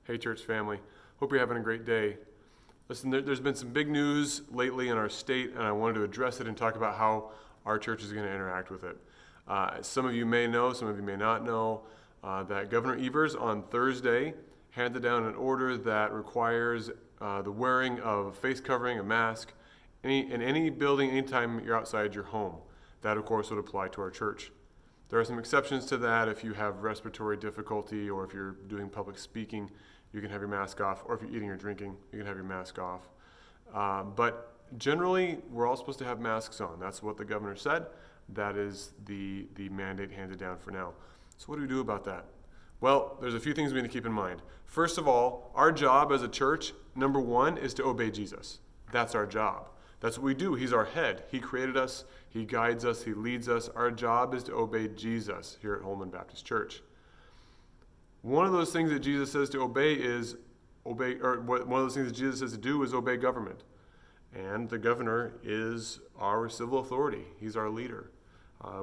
Hey, church family. Hope you're having a great day. Listen, there's been some big news lately in our state, and I wanted to address it and talk about how our church is going to interact with it. Some of you may know, some of you may not know, that Governor Evers on Thursday handed down an order that requires the wearing of a face covering, a mask, in any building, anytime you're outside your home. That, of course, would apply to our church. There are some exceptions to that. If you have respiratory difficulty or if you're doing public speaking, you can have your mask off. Or if you're eating or drinking, you can have your mask off. But generally, we're all supposed to have masks on. That's what the governor said. That is the mandate handed down for now. So what do we do about that? Well, there's a few things we need to keep in mind. First of all, our job as a church, number one, is to obey Jesus. That's our job. That's what we do. He's our head. He created us. He guides us. He leads us. Our job is to obey Jesus here at Holman Baptist Church. One of those things that Jesus says to obey is one of those things that Jesus says to do is obey government. And the governor is our civil authority. He's our leader.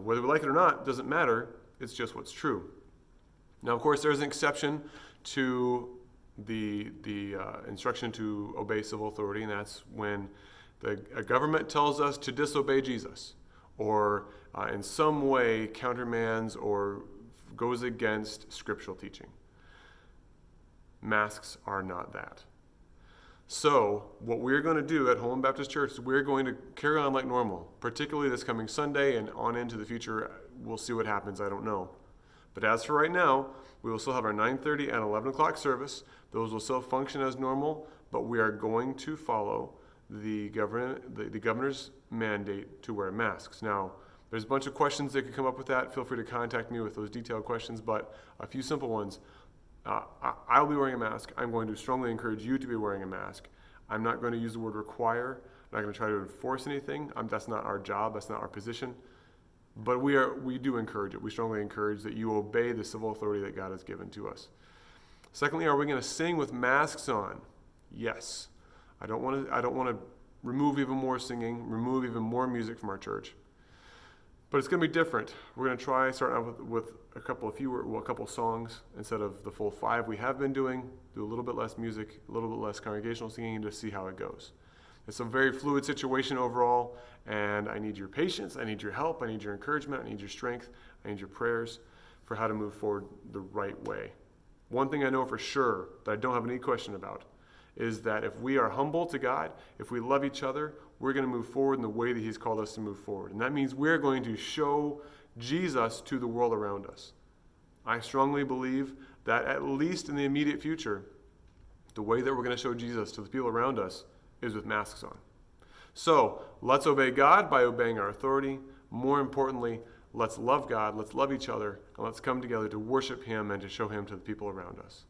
Whether we like it or not, doesn't matter. It's just what's true. Now, of course, there's an exception to the instruction to obey civil authority, and that's when a government tells us to disobey Jesus or in some way countermands or goes against scriptural teaching. Masks are not that. So what we're going to do at Holman Baptist Church is we're going to carry on like normal, particularly this coming Sunday and on into the future. We'll see what happens. I don't know. But as for right now, we will still have our 9:30 and 11 o'clock service. Those will still function as normal, but we are going to follow the governor's mandate to wear masks. Now, there's a bunch of questions that could come up with that. Feel free to contact me with those detailed questions, but a few simple ones. I'll be wearing a mask. I'm going to strongly encourage you to be wearing a mask. I'm not going to use the word require. I'm not going to try to enforce anything. That's not our job. That's not our position. But we do encourage it. We strongly encourage that you obey the civil authority that God has given to us. Secondly, are we going to sing with masks on? Yes. I don't want to remove even more singing, remove even more music from our church. But it's going to be different. We're going to try starting out with a couple songs instead of the full 5 we have been doing. Do a little bit less music, a little bit less congregational singing, and just see how it goes. It's a very fluid situation overall, and I need your patience, I need your help, I need your encouragement, I need your strength, I need your prayers for how to move forward the right way. One thing I know for sure that I don't have any question about is that if we are humble to God, if we love each other, we're going to move forward in the way that He's called us to move forward. And that means we're going to show Jesus to the world around us. I strongly believe that at least in the immediate future, the way that we're going to show Jesus to the people around us is with masks on. So let's obey God by obeying our authority. More importantly, let's love God, let's love each other, and let's come together to worship Him and to show Him to the people around us.